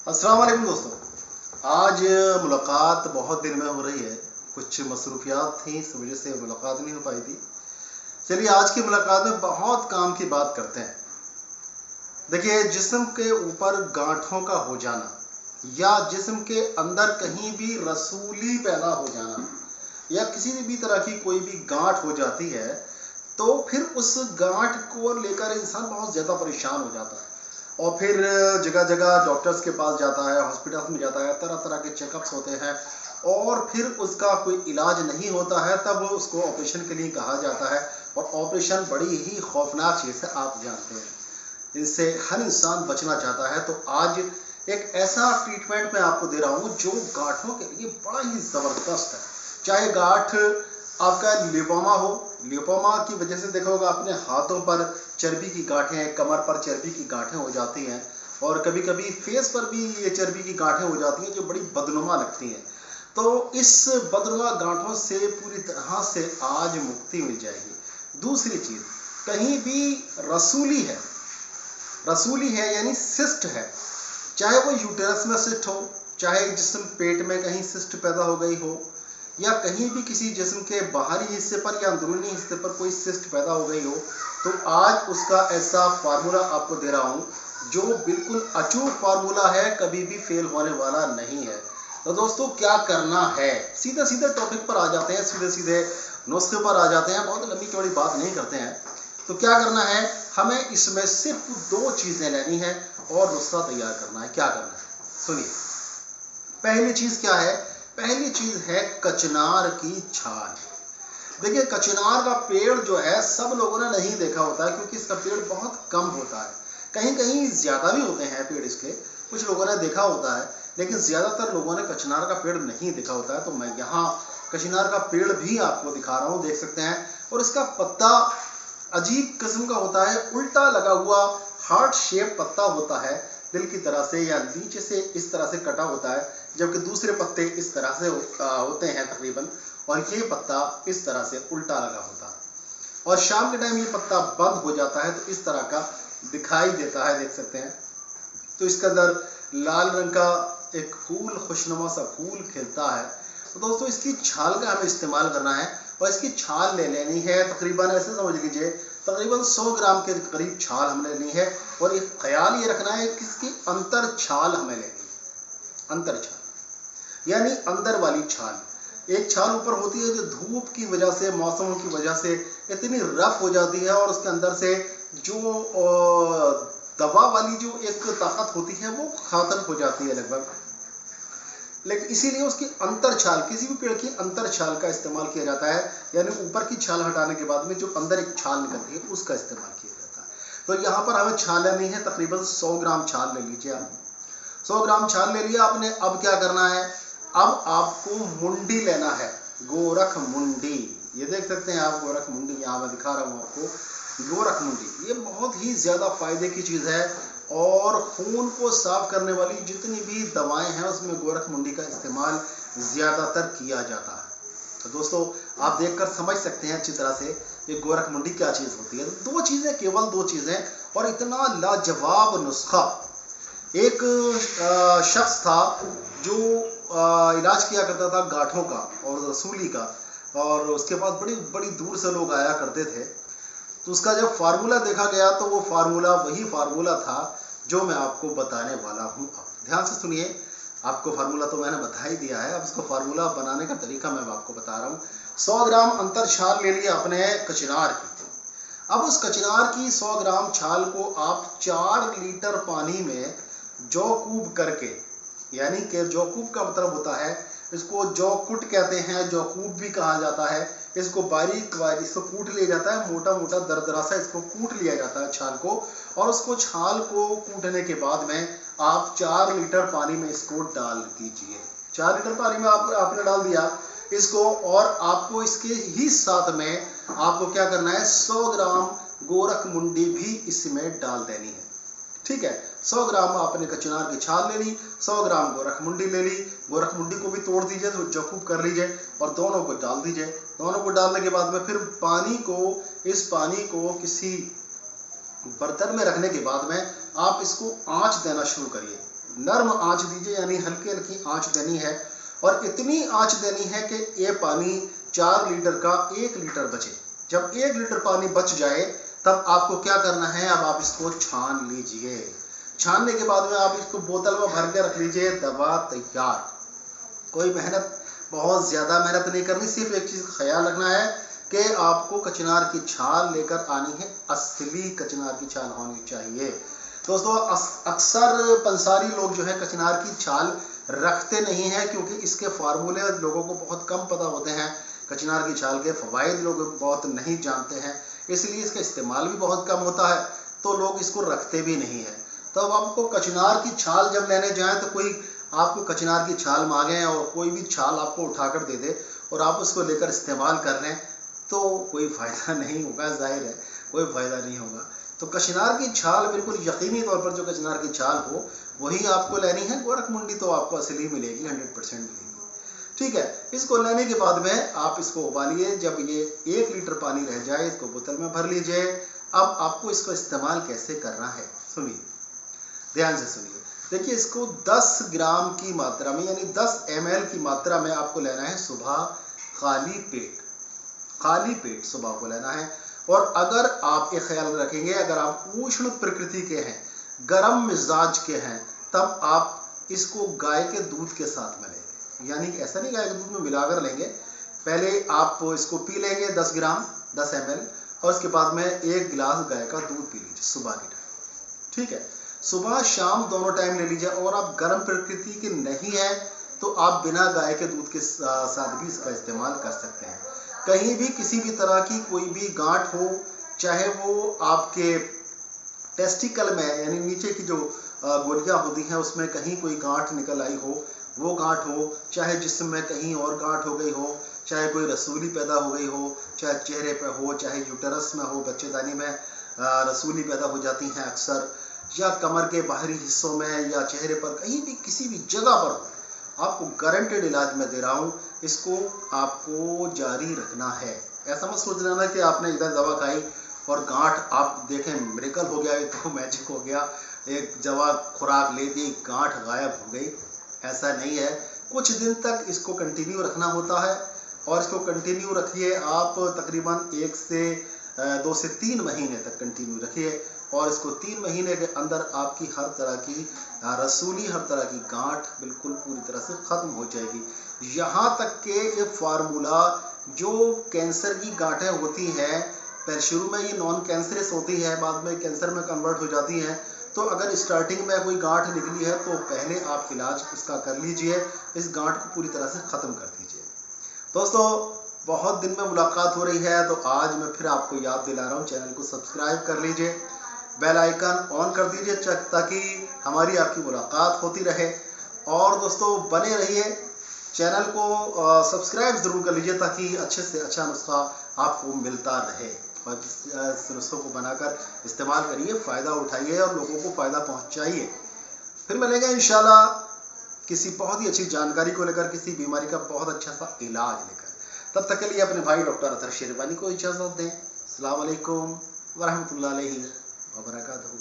अस्सलाम वालेकुम दोस्तों, आज मुलाकात बहुत दिन में हो रही है। कुछ मसरूफियात थी, इस वजह से मुलाकात नहीं हो पाई थी। चलिए आज की मुलाकात में बहुत काम की बात करते हैं। देखिए, जिस्म के ऊपर गांठों का हो जाना या जिस्म के अंदर कहीं भी रसूली पैदा हो जाना या किसी भी तरह की कोई भी गांठ हो जाती है तो फिर उस गांठ को लेकर इंसान बहुत ज़्यादा परेशान हो जाता है और फिर जगह जगह डॉक्टर्स के पास जाता है, हॉस्पिटल्स में जाता है, तरह तरह के चेकअप्स होते हैं और फिर उसका कोई इलाज नहीं होता है। तब उसको ऑपरेशन के लिए कहा जाता है और ऑपरेशन बड़ी ही खौफनाक चीज़ है, आप जानते हैं। इससे हर इंसान बचना चाहता है। तो आज एक ऐसा ट्रीटमेंट मैं आपको दे रहा हूँ जो गांठों के लिए बड़ा ही ज़बरदस्त है। चाहे गांठ आपका लिपोमा हो, लिपोमा की वजह से देखा होगा आपने हाथों पर चर्बी की गांठें, कमर पर चर्बी की गांठें हो जाती हैं और कभी कभी फेस पर भी ये चर्बी की गांठें हो जाती हैं जो बड़ी बदनुमा लगती हैं। तो इस बदनुमा गांठों से पूरी तरह से आज मुक्ति मिल जाएगी। दूसरी चीज़, कहीं भी रसूली है यानी सिस्ट है, चाहे वो यूटेरस में सिस्ट हो, चाहे जिस्म पेट में कहीं सिस्ट पैदा हो गई हो या कहीं भी किसी जिस्म के बाहरी हिस्से पर या अंदरूनी हिस्से पर कोई सिस्ट पैदा हो गई हो, तो आज उसका ऐसा फार्मूला आपको दे रहा हूँ जो बिल्कुल अचूक फार्मूला है, कभी भी फेल होने वाला नहीं है। तो दोस्तों क्या करना है, सीधे सीधे टॉपिक पर आ जाते हैं, सीधे सीधे नुस्खे पर आ जाते हैं, बहुत लंबी चौड़ी बात नहीं करते हैं। तो क्या करना है, हमें इसमें सिर्फ 2 चीज़ें लेनी है और नुस्खा तैयार करना है। क्या करना है सुनिए। पहली चीज़ क्या है, पहली चीज़ है कचनार की छाल। देखिए, कचनार का पेड़ जो है सब लोगों ने नहीं देखा होता है क्योंकि इसका पेड़ बहुत कम होता है। कहीं कहीं ज़्यादा भी होते हैं पेड़ इसके, कुछ लोगों ने देखा होता है, लेकिन ज़्यादातर लोगों ने कचनार का पेड़ नहीं देखा होता है। तो मैं यहाँ कचनार का पेड़ भी आपको दिखा रहा हूँ, देख सकते हैं। और इसका पत्ता अजीब किस्म का होता है, उल्टा लगा हुआ हार्ट शेप पत्ता होता है, दिल की तरह से या नीचे से इस तरह से कटा होता है, जबकि दूसरे पत्ते इस तरह से होते हैं तकरीबन, और ये पत्ता इस तरह से उल्टा लगा होता है। और शाम के टाइम ये पत्ता बंद हो जाता है तो इस तरह का दिखाई देता है, देख सकते हैं। तो इसके अंदर लाल रंग का एक फूल, खुशनुमा सा फूल खिलता है। तो दोस्तों इसकी छाल का हमें इस्तेमाल करना है और इसकी छाल ले लेनी है, तकरीबन ऐसे समझ लीजिए तकरीबन 100 ग्राम के करीब छाल हमने लेनी है। और एक ख्याल ये रखना है कि इसकी अंतर छाल हमें लेनी है, अंतर छाल यानी अंदर वाली छाल। एक छाल ऊपर होती है जो धूप की वजह से, मौसम की वजह से इतनी रफ हो जाती है और उसके अंदर से जो दवा वाली जो एक ताकत होती है वो खत्म हो जाती है लगभग। लेकिन इसीलिए उसकी अंतर छाल, किसी भी पेड़ की अंतर छाल का इस्तेमाल किया जाता है, यानी ऊपर की छाल हटाने के बाद में जो अंदर एक छाल निकलती है उसका इस्तेमाल किया जाता है। तो यहाँ पर हमें छाल लेनी है, तकरीबन 100 ग्राम छाल ले लीजिए आप। 100 ग्राम छाल ले लिया आपने। अब क्या करना है, अब आपको मुंडी लेना है, गोरख मुंडी। ये देख सकते हैं आप गोरख मुंडी, यहाँ मैं दिखा रहा हूँ आपको गोरख मुंडी। ये बहुत ही ज़्यादा फायदे की चीज़ है और खून को साफ करने वाली जितनी भी दवाएं हैं उसमें गोरख मुंडी का इस्तेमाल ज़्यादातर किया जाता है। तो दोस्तों आप देखकर समझ सकते हैं अच्छी तरह से ये गोरख मुंडी क्या चीज़ होती है। 2 चीज़ें, केवल 2 चीज़ें, और इतना लाजवाब नुस्खा। एक शख्स था जो इलाज किया करता था गांठों का और रसूली का, और उसके पास बड़ी बड़ी दूर से लोग आया करते थे। तो उसका जब फार्मूला देखा गया तो वो फार्मूला वही फार्मूला था जो मैं आपको बताने वाला हूँ। अब ध्यान से सुनिए, आपको फार्मूला तो मैंने बता ही दिया है, अब उसको फार्मूला बनाने का तरीका मैं आपको बता रहा हूँ। 100 ग्राम अंतर छाल ले लिया आपने कचनार की। अब उस कचनार की 100 ग्राम छाल को आप 4 लीटर पानी में जौकूब करके, यानी कि जौकूब का मतलब होता है, इसको जौकुट कहते हैं, जौकूब भी कहा जाता है। इसको बारीक बारीक इसको कूट लिया जाता है, मोटा मोटा दरदरा सा इसको कूट लिया जाता है छाल को। और उसको छाल को कूटने के बाद में आप 4 लीटर पानी में इसको डाल दीजिए। 4 लीटर पानी में आपने डाल दिया इसको, और आपको इसके ही साथ में आपको क्या करना है, 100 ग्राम गोरख मुंडी भी इसमें डाल देनी है। ठीक है, 100 ग्राम आपने कचनार की छाल ले ली, 100 ग्राम गोरख मुंडी ले ली। गोरख मुंडी को भी तोड़ दीजिए, तो जौकूब कर लीजिए और दोनों को डाल दीजिए। दोनों को डालने के बाद में फिर इस पानी को किसी बर्तन में रखने के बाद में आप इसको आंच देना शुरू करिए। नर्म आंच दीजिए, यानी हल्की हल्की आंच देनी है। और इतनी आंच देनी है कि ये पानी 4 लीटर का 1 लीटर बचे। जब 1 लीटर पानी बच जाए तब आपको क्या करना है, अब आप इसको छान लीजिए। छानने के बाद में आप इसको बोतल में भर के रख लीजिए। दवा तैयार। कोई मेहनत, बहुत ज़्यादा मेहनत नहीं करनी, सिर्फ एक चीज़ ख्याल रखना है कि आपको कचनार की छाल लेकर आनी है, असली कचनार की छाल होनी चाहिए। दोस्तों अक्सर पंसारी लोग जो है कचनार की छाल रखते नहीं हैं, क्योंकि इसके फार्मूले लोगों को बहुत कम पता होते हैं। कचनार की छाल के फ़वाइद लोग बहुत नहीं जानते हैं, इसलिए इसका इस्तेमाल भी बहुत कम होता है, तो लोग इसको रखते भी नहीं हैं। तो अब आपको कचनार की छाल जब लेने जाएँ तो कोई आपको कचनार की छाल मांगे और कोई भी छाल आपको उठाकर दे दे और आप उसको लेकर इस्तेमाल कर लें तो कोई फ़ायदा नहीं होगा, जाहिर है कोई फ़ायदा नहीं होगा। तो कचनार की छाल बिल्कुल यकीनी तौर पर जो कचनार की छाल हो वही आपको लेनी है। गोरख मंडी तो आपको असली मिलेगी, 100% मिलेगी। ठीक है, इसको लेने के बाद में आप इसको उबालिए। जब ये 1 लीटर पानी रह जाए इसको बोतल में भर लीजिए। अब आपको इसको इस्तेमाल कैसे करना है सुनिए, ध्यान से सुनिए। देखिए, इसको 10 ग्राम की मात्रा में, यानी 10 ml की मात्रा में आपको लेना है सुबह खाली पेट सुबह को लेना है। और अगर आप एक ख्याल रखेंगे, अगर आप उष्ण प्रकृति के हैं, गर्म मिजाज के हैं, तब आप इसको गाय के दूध के साथ में लेंगे। यानी कि ऐसा नहीं गाय के दूध में मिलाकर लेंगे, पहले आप इसको पी लेंगे 10 ग्राम 10 ml, और उसके बाद में 1 गिलास गाय का दूध पी लीजिए सुबह के टाइम। ठीक है, सुबह शाम दोनों टाइम ले लीजिए। और आप गर्म प्रकृति के नहीं है तो आप बिना गाय के दूध के साथ भी इसका इस्तेमाल कर सकते हैं। कहीं भी किसी भी तरह की कोई भी गांठ हो, चाहे वो आपके टेस्टिकल में, यानी नीचे की जो गोलियां होती हैं उसमें कहीं कोई गांठ निकल आई हो, वो गांठ हो, चाहे जिस्म में कहीं और गांठ हो गई हो, चाहे कोई रसूली पैदा हो गई हो, चाहे चेहरे पे हो, चाहे यूटेरस में हो, बच्चेदानी में रसूली पैदा हो जाती हैं अक्सर, या कमर के बाहरी हिस्सों में, या चेहरे पर कहीं भी किसी भी जगह पर हो, आपको गारंटेड इलाज में दे रहा हूँ, इसको आपको जारी रखना है। ऐसा मत सोच लेना कि आपने इधर दवा खाई और गांठ, आप देखें मिरेकल हो गया, ये तो मैजिक हो गया, एक दवा खुराक ले दी गांठ गायब हो गई, ऐसा नहीं है। कुछ दिन तक इसको कंटिन्यू रखना होता है, और इसको कंटिन्यू रखिए आप तकरीबन 1 से 2 से 3 महीने तक कंटिन्यू रखिए। और इसको 3 महीने के अंदर आपकी हर तरह की रसूली, हर तरह की गांठ बिल्कुल पूरी तरह से ख़त्म हो जाएगी। यहाँ तक कि ये फार्मूला जो कैंसर की गांठें होती हैं, पहले शुरू में ये नॉन कैंसरस होती है, बाद में कैंसर में कन्वर्ट हो जाती हैं, तो अगर स्टार्टिंग में कोई गांठ निकली है तो पहले आप इलाज इसका कर लीजिए, इस गांठ को पूरी तरह से ख़त्म कर दीजिए। दोस्तों, बहुत दिन में मुलाकात हो रही है, तो आज मैं फिर आपको याद दिला रहा हूँ, चैनल को सब्सक्राइब कर लीजिए, बेल आइकन ऑन कर दीजिए ताकि हमारी आपकी मुलाकात होती रहे। और दोस्तों बने रहिए, चैनल को सब्सक्राइब ज़रूर कर लीजिए ताकि अच्छे से अच्छा नुस्खा आपको मिलता रहे। और इस नुस्खों को बनाकर इस्तेमाल करिए, फ़ायदा उठाइए और लोगों को फ़ायदा पहुँचाइए। फिर मिलेंगे इंशाल्लाह किसी बहुत ही अच्छी जानकारी को लेकर, किसी बीमारी का बहुत अच्छा सा इलाज लेकर। तब तक के लिए अपने भाई डॉक्टर अतर शेरवानी को इजाज़त दें। अस्सलाम वालेकुम वरहमतुल्लाहि वबरकातुहू।